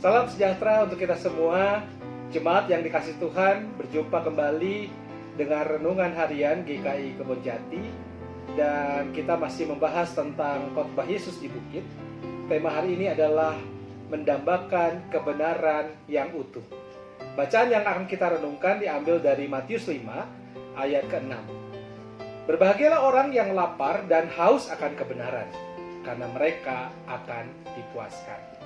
Salam sejahtera untuk kita semua, jemaat yang dikasih Tuhan. Berjumpa kembali dengan renungan harian GKI Kebonjati. Dan kita masih membahas tentang khotbah Yesus di bukit. Tema hari ini adalah mendambakan kebenaran yang utuh. Bacaan yang akan kita renungkan diambil dari Matius 5 ayat ke-6. Berbahagialah orang yang lapar dan haus akan kebenaran, karena mereka akan dipuaskan.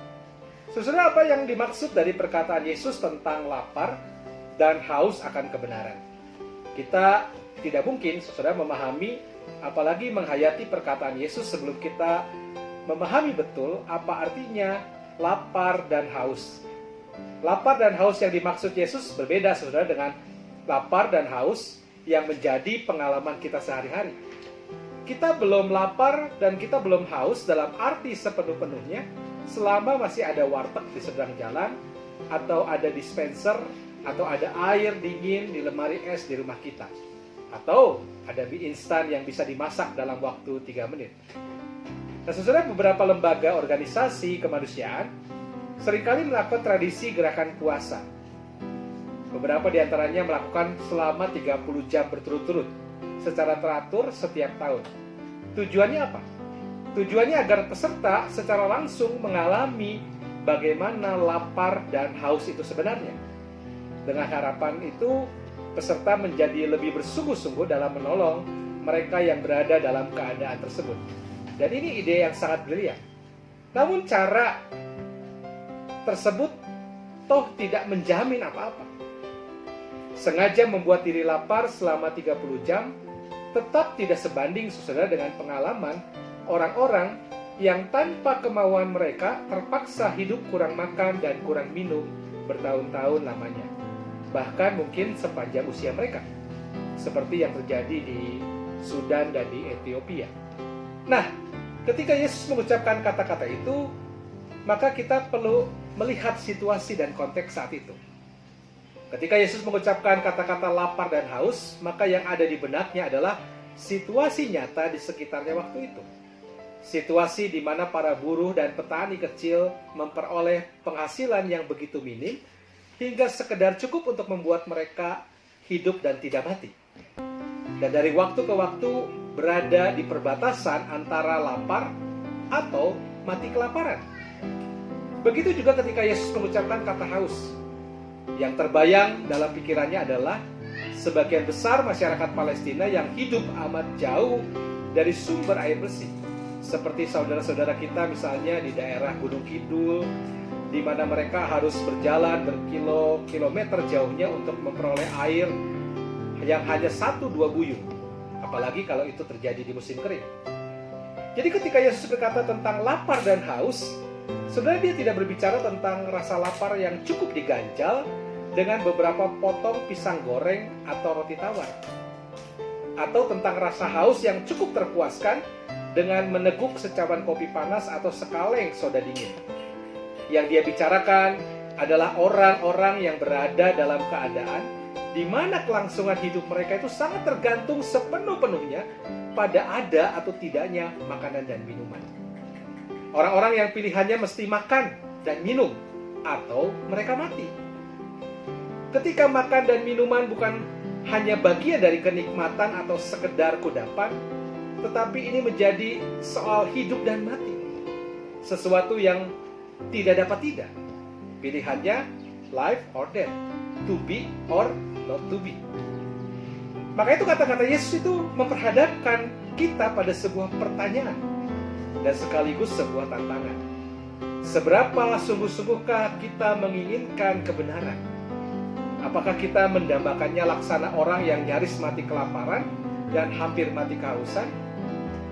Saudara, apa yang dimaksud dari perkataan Yesus tentang lapar dan haus akan kebenaran? Kita tidak mungkin, saudara, memahami apalagi menghayati perkataan Yesus sebelum kita memahami betul apa artinya lapar dan haus. Lapar dan haus yang dimaksud Yesus berbeda, saudara, dengan lapar dan haus yang menjadi pengalaman kita sehari-hari. Kita belum lapar dan kita belum haus dalam arti sepenuh-penuhnya selama masih ada warteg di seberang jalan, atau ada dispenser, atau ada air dingin di lemari es di rumah kita, atau ada mie instan yang bisa dimasak dalam waktu 3 menit. Nah, saudara, beberapa lembaga organisasi kemanusiaan seringkali melakukan tradisi gerakan puasa. Beberapa di antaranya melakukan selama 30 jam berturut-turut secara teratur setiap tahun. Tujuannya apa? Tujuannya agar peserta secara langsung mengalami bagaimana lapar dan haus itu sebenarnya. Dengan harapan itu, peserta menjadi lebih bersungguh-sungguh dalam menolong mereka yang berada dalam keadaan tersebut. Dan ini ide yang sangat brilian. Namun cara tersebut toh tidak menjamin apa-apa. Sengaja membuat diri lapar selama 30 jam tetap tidak sebanding, saudara, dengan pengalaman orang-orang yang tanpa kemauan mereka terpaksa hidup kurang makan dan kurang minum bertahun-tahun lamanya. Bahkan mungkin sepanjang usia mereka. Seperti yang terjadi di Sudan dan di Ethiopia. Nah, ketika Yesus mengucapkan kata-kata itu, maka kita perlu melihat situasi dan konteks saat itu. Ketika Yesus mengucapkan kata-kata lapar dan haus, maka yang ada di benaknya adalah situasi nyata di sekitarnya waktu itu. Situasi di mana para buruh dan petani kecil memperoleh penghasilan yang begitu minim hingga sekedar cukup untuk membuat mereka hidup dan tidak mati. Dan dari waktu ke waktu berada di perbatasan antara lapar atau mati kelaparan. Begitu juga ketika Yesus mengucapkan kata haus. Yang terbayang dalam pikirannya adalah sebagian besar masyarakat Palestina yang hidup amat jauh dari sumber air bersih. Seperti saudara-saudara kita misalnya di daerah Gunung Kidul, di mana mereka harus berjalan berkilo-kilometer jauhnya untuk memperoleh air yang hanya 1-2 buyung. Apalagi kalau itu terjadi di musim kering. Jadi ketika Yesus berkata tentang lapar dan haus, sebenarnya dia tidak berbicara tentang rasa lapar yang cukup diganjal dengan beberapa potong pisang goreng atau roti tawar. Atau tentang rasa haus yang cukup terpuaskan dengan meneguk secawan kopi panas atau sekaleng soda dingin. Yang dia bicarakan adalah orang-orang yang berada dalam keadaan di mana kelangsungan hidup mereka itu sangat tergantung sepenuh-penuhnya pada ada atau tidaknya makanan dan minuman. Orang-orang yang pilihannya mesti makan dan minum atau mereka mati. Ketika makan dan minuman bukan hanya bagian dari kenikmatan atau sekedar kudapan, tetapi ini menjadi soal hidup dan mati. Sesuatu yang tidak dapat tidak. Pilihannya life or death, to be or not to be. Maka itu kata-kata Yesus itu memperhadapkan kita pada sebuah pertanyaan dan sekaligus sebuah tantangan. Seberapa sungguh-sungguhkah kita menginginkan kebenaran? Apakah kita mendambakannya laksana orang yang nyaris mati kelaparan dan hampir mati kehausan?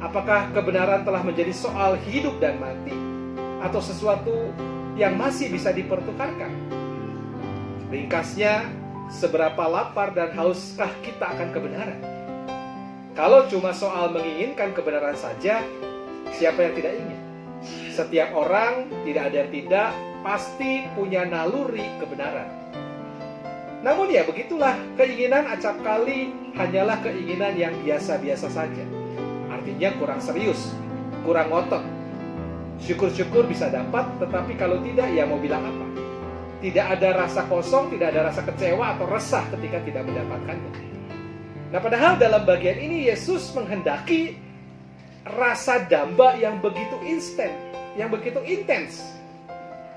Apakah kebenaran telah menjadi soal hidup dan mati, atau sesuatu yang masih bisa dipertukarkan? Ringkasnya, seberapa lapar dan hauskah kita akan kebenaran? Kalau cuma soal menginginkan kebenaran saja, siapa yang tidak ingin? Setiap orang, tidak ada yang tidak, pasti punya naluri kebenaran. Namun ya begitulah, keinginan acap kali hanyalah keinginan yang biasa-biasa saja. Artinya kurang serius, kurang ngotot. Syukur-syukur bisa dapat, tetapi kalau tidak, ya mau bilang apa? Tidak ada rasa kosong, tidak ada rasa kecewa atau resah ketika tidak mendapatkannya. Nah, padahal dalam bagian ini Yesus menghendaki rasa damba yang begitu instan, yang begitu intens.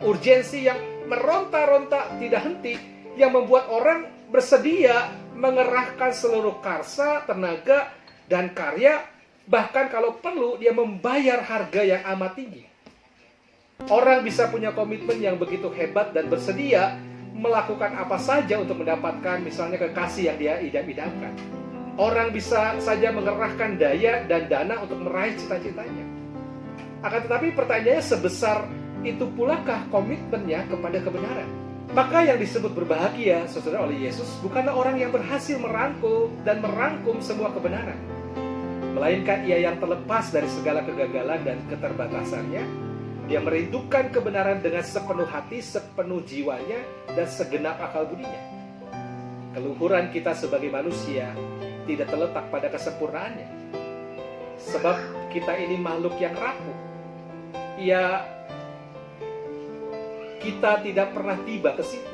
Urgensi yang meronta-ronta tidak henti, yang membuat orang bersedia mengerahkan seluruh karsa, tenaga, dan karya, bahkan kalau perlu dia membayar harga yang amat tinggi. Orang bisa punya komitmen yang begitu hebat dan bersedia melakukan apa saja untuk mendapatkan misalnya kekasih yang dia idam-idamkan. Orang bisa saja mengerahkan daya dan dana untuk meraih cita-citanya. Akan tetapi pertanyaannya, sebesar itu pulakah komitmennya kepada kebenaran? Maka yang disebut berbahagia, saudara, oleh Yesus bukanlah orang yang berhasil merangkul dan merangkum semua kebenaran, melainkan ia yang terlepas dari segala kegagalan dan keterbatasannya. Dia merindukan kebenaran dengan sepenuh hati, sepenuh jiwanya, dan segenap akal budinya. Keluhuran kita sebagai manusia tidak terletak pada kesempurnaannya, sebab kita ini makhluk yang rapuh. Ya, kita tidak pernah tiba ke situ.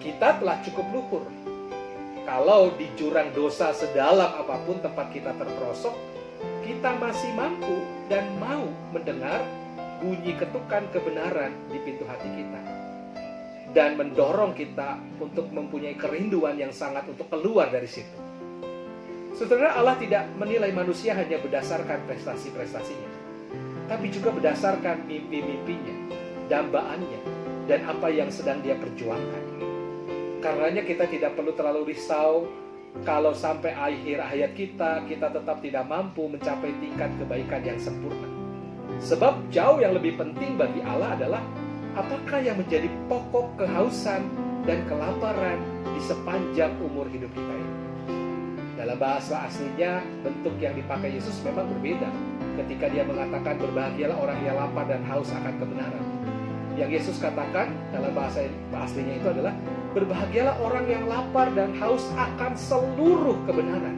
Kita telah cukup luhur. Kalau di jurang dosa sedalam apapun tempat kita terperosok, kita masih mampu dan mau mendengar bunyi ketukan kebenaran di pintu hati kita, dan mendorong kita untuk mempunyai kerinduan yang sangat untuk keluar dari situ. Saudara, Allah tidak menilai manusia hanya berdasarkan prestasi-prestasinya, tapi juga berdasarkan mimpi-mimpinya, dambaannya, dan apa yang sedang dia perjuangkan. Karenanya kita tidak perlu terlalu risau kalau sampai akhir hayat kita tetap tidak mampu mencapai tingkat kebaikan yang sempurna. Sebab jauh yang lebih penting bagi Allah adalah apakah yang menjadi pokok kehausan dan kelaparan di sepanjang umur hidup kita ini. Dalam bahasa aslinya, bentuk yang dipakai Yesus memang berbeda ketika dia mengatakan berbahagialah orang yang lapar dan haus akan kebenaran. Yang Yesus katakan dalam bahasa aslinya itu adalah berbahagialah orang yang lapar dan haus akan seluruh kebenaran.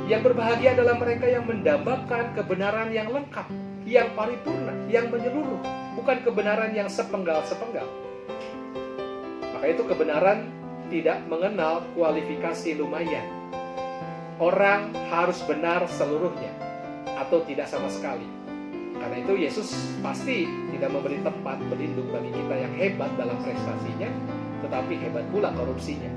Yang berbahagia adalah mereka yang mendambakan kebenaran yang lengkap, yang paripurna, yang menyeluruh, bukan kebenaran yang sepenggal-sepenggal. Maka itu kebenaran tidak mengenal kualifikasi lumayan. Orang harus benar seluruhnya atau tidak sama sekali. Karena itu Yesus pasti tidak memberi tempat berlindung bagi kita yang hebat dalam prestasinya, tetapi hebat pula korupsinya.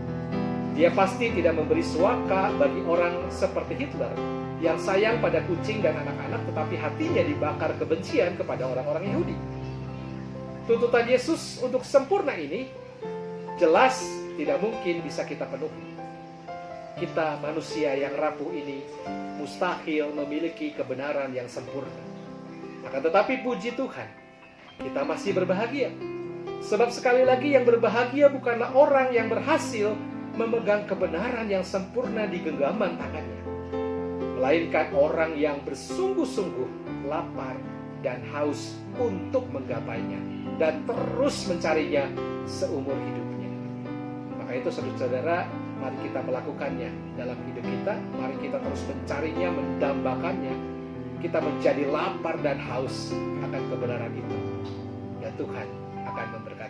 Dia pasti tidak memberi suaka bagi orang seperti Hitler yang sayang pada kucing dan anak-anak, tetapi hatinya dibakar kebencian kepada orang-orang Yahudi. Tuntutan Yesus untuk sempurna ini jelas tidak mungkin bisa kita penuhi. Kita manusia yang rapuh ini mustahil memiliki kebenaran yang sempurna. Akan tetapi puji Tuhan, kita masih berbahagia. Sebab sekali lagi yang berbahagia bukanlah orang yang berhasil memegang kebenaran yang sempurna di genggaman tangannya, melainkan orang yang bersungguh-sungguh lapar dan haus untuk menggapainya dan terus mencarinya seumur hidupnya. Maka itu saudara-saudara, mari kita melakukannya dalam hidup kita. Mari kita terus mencarinya, mendambakannya. Kita menjadi lapar dan haus akan kebenaran itu. Dan Tuhan akan memberkati.